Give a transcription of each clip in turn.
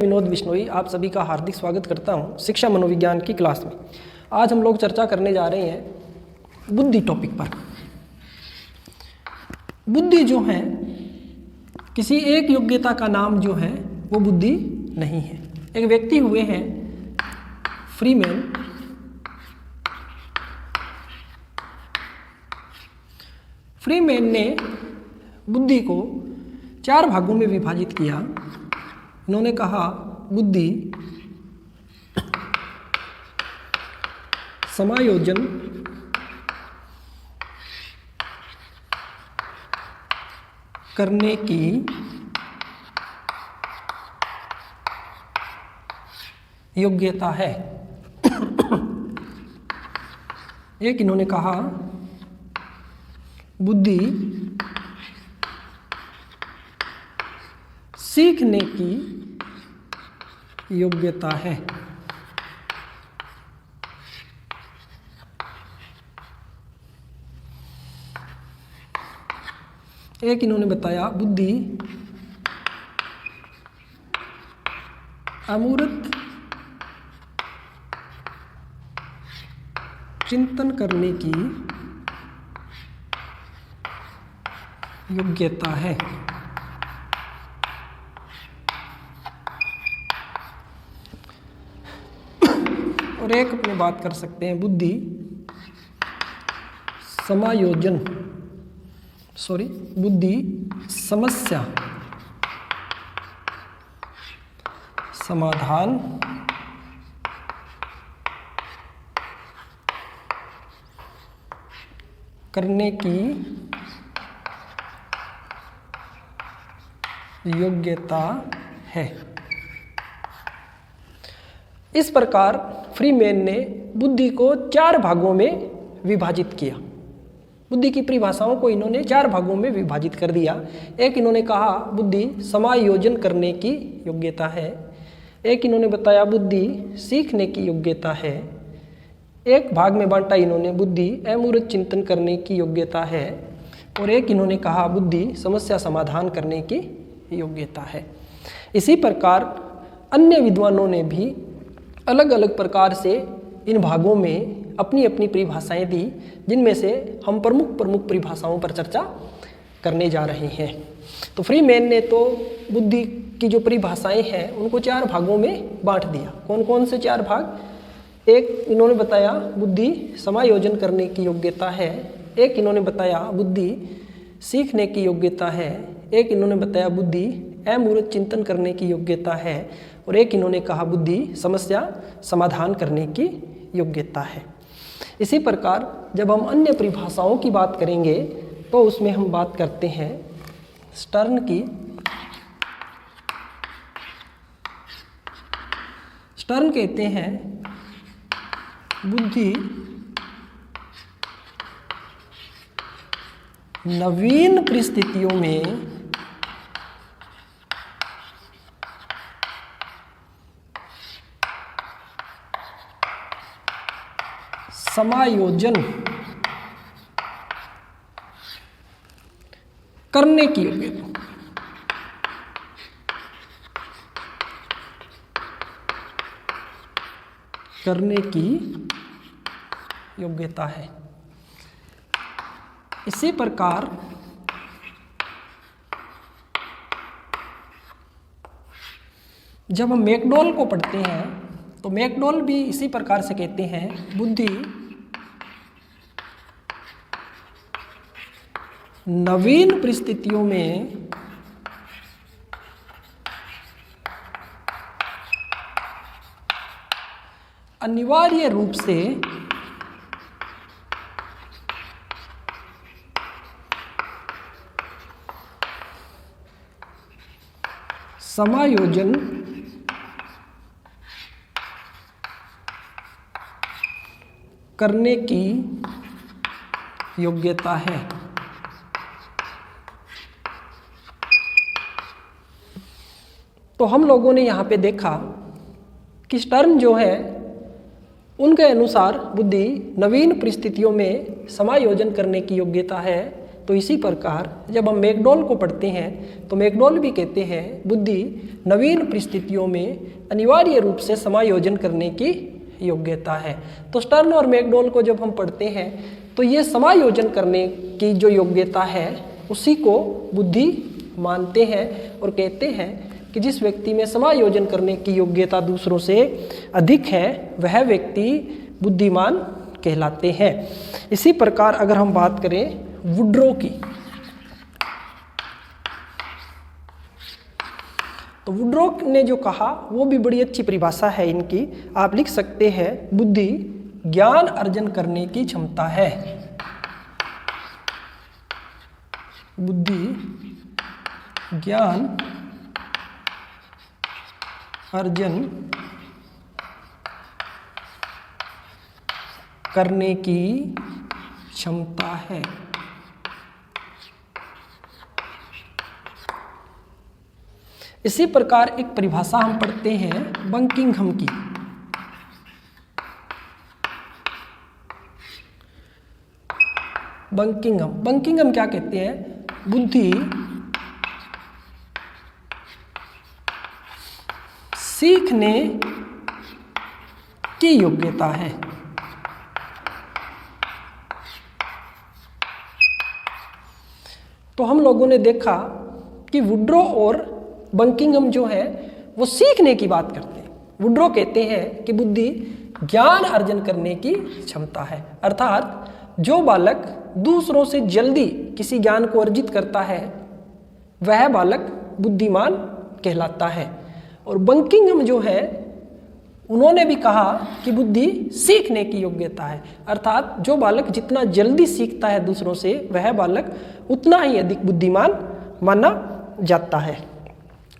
विनोद बिश्नोई आप सभी का हार्दिक स्वागत करता हूं शिक्षा मनोविज्ञान की क्लास में। आज हम लोग चर्चा करने जा रहे हैं बुद्धि टॉपिक पर। बुद्धि जो है किसी एक योग्यता का नाम जो है वो बुद्धि नहीं है। एक व्यक्ति हुए हैं फ्रीमैन। फ्रीमैन ने बुद्धि को 4 भागों में विभाजित किया। उन्होंने कहा बुद्धि समायोजन, करने की योग्यता है। एक इन्होंने कहा बुद्धि सीखने की योग्यता है। एक इन्होंने बताया बुद्धि अमूर्त चिंतन करने की योग्यता है। और एक अपने बात कर सकते हैं बुद्धि समायोजन, बुद्धि समस्या समाधान करने की योग्यता है। इस प्रकार फ्रीमैन ने बुद्धि को 4 भागों में विभाजित किया। बुद्धि की परिभाषाओं को इन्होंने 4 भागों में विभाजित कर दिया। एक इन्होंने कहा बुद्धि समायोजन करने की योग्यता है। एक इन्होंने बताया बुद्धि सीखने की योग्यता है। एक भाग में बांटा इन्होंने बुद्धि अमूर्त चिंतन करने की योग्यता है। और एक इन्होंने कहा बुद्धि समस्या समाधान करने की योग्यता है। इसी प्रकार अन्य विद्वानों ने भी अलग अलग प्रकार से इन भागों में अपनी अपनी परिभाषाएं दी, जिनमें से हम प्रमुख परिभाषाओं पर चर्चा करने जा रहे हैं। तो फ्रीमैन ने तो बुद्धि की जो परिभाषाएं हैं उनको 4 भागों में बांट दिया। कौन कौन से 4 भाग? एक इन्होंने बताया बुद्धि समायोजन करने की योग्यता है। एक इन्होंने बताया बुद्धि सीखने की योग्यता है। एक इन्होंने बताया बुद्धि अमूर्त चिंतन करने की योग्यता है। और एक इन्होंने कहा बुद्धि समस्या समाधान करने की योग्यता है। इसी प्रकार जब हम अन्य परिभाषाओं की बात करेंगे तो उसमें हम बात करते हैं स्टर्न की। स्टर्न कहते हैं बुद्धि नवीन परिस्थितियों में समायोजन करने की योग्यता। करने की योग्यता है। इसी प्रकार जब हम मैकडॉल को पढ़ते हैं तो मैकडॉल भी इसी प्रकार से कहते हैं बुद्धि नवीन परिस्थितियों में अनिवार्य रूप से समायोजन करने की योग्यता है। तो हम लोगों ने यहाँ पे देखा कि स्टर्न जो है उनके अनुसार बुद्धि नवीन परिस्थितियों में समायोजन करने की योग्यता है। तो इसी प्रकार जब हम मैकडॉल को पढ़ते हैं तो मैकडॉल भी कहते हैं बुद्धि नवीन परिस्थितियों में अनिवार्य रूप से समायोजन करने की योग्यता है। तो स्टर्न और मैकडॉल को जब हम पढ़ते हैं तो ये समायोजन करने की जो योग्यता है उसी को बुद्धि मानते हैं और कहते हैं कि जिस व्यक्ति में समायोजन करने की योग्यता दूसरों से अधिक है वह व्यक्ति बुद्धिमान कहलाते हैं। इसी प्रकार अगर हम बात करें वुड्रो की, तो वुड्रो ने जो कहा वो भी बड़ी अच्छी परिभाषा है इनकी। आप लिख सकते हैं बुद्धि ज्ञान अर्जन करने की क्षमता है। बुद्धि ज्ञान अर्जन करने की क्षमता है। इसी प्रकार एक परिभाषा हम पढ़ते हैं बंकिंघम की। बंकिंघम क्या कहते हैं? बुद्धि सीखने की योग्यता है। तो हम लोगों ने देखा कि वुड्रो और बंकिंघम जो है वो सीखने की बात करते हैं। वुड्रो कहते हैं कि बुद्धि ज्ञान अर्जन करने की क्षमता है, अर्थात जो बालक दूसरों से जल्दी किसी ज्ञान को अर्जित करता है वह बालक बुद्धिमान कहलाता है। और बंकिंघम जो है उन्होंने भी कहा कि बुद्धि सीखने की योग्यता है, अर्थात जो बालक जितना जल्दी सीखता है दूसरों से वह बालक उतना ही अधिक बुद्धिमान माना जाता है।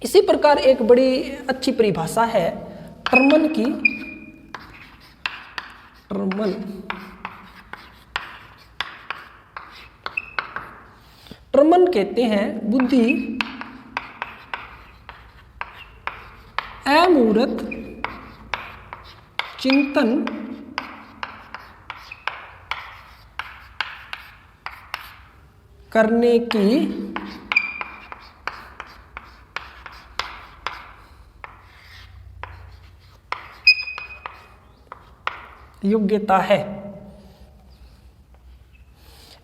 इसी प्रकार एक बड़ी अच्छी परिभाषा है टर्मन की। टर्मन कहते हैं बुद्धि अमूर्त चिंतन करने की योग्यता है।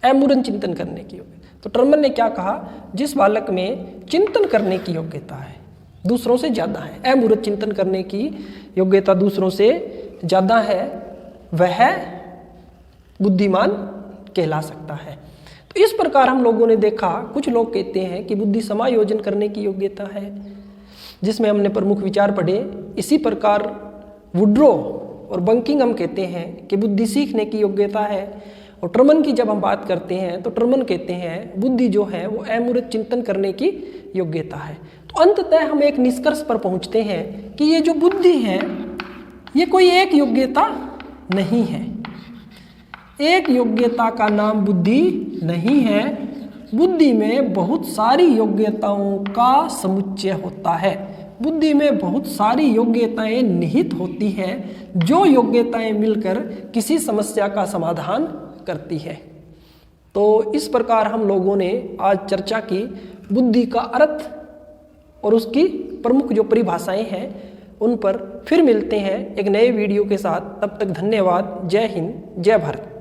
अमूर्त चिंतन करने की योग्यता। तो टर्मन ने क्या कहा? जिस बालक में चिंतन करने की योग्यता है दूसरों से ज्यादा है, अमूर्त चिंतन करने की योग्यता दूसरों से ज्यादा है, वह बुद्धिमान कहला सकता है। तो इस प्रकार हम लोगों ने देखा, कुछ लोग कहते हैं कि बुद्धि समायोजन करने की योग्यता है, जिसमें हमने प्रमुख विचार पढ़े। इसी प्रकार वुड्रो और बंकिंघम कहते हैं कि बुद्धि सीखने की योग्यता है। और टर्मन की जब हम बात करते हैं तो टर्मन कहते हैं बुद्धि जो है वो अमूर्त चिंतन करने की योग्यता है। तो अंततः हम एक निष्कर्ष पर पहुंचते हैं कि ये जो बुद्धि है ये कोई एक योग्यता नहीं है। एक योग्यता का नाम बुद्धि नहीं है। बुद्धि में बहुत सारी योग्यताओं का समुच्चय होता है। बुद्धि में बहुत सारी योग्यताएं निहित होती हैं, जो योग्यताएं मिलकर किसी समस्या का समाधान करती है। तो इस प्रकार हम लोगों ने आज चर्चा की बुद्धि का अर्थ और उसकी प्रमुख जो परिभाषाएं हैं उन पर। फिर मिलते हैं एक नए वीडियो के साथ। तब तक धन्यवाद। जय हिंद, जय भारत।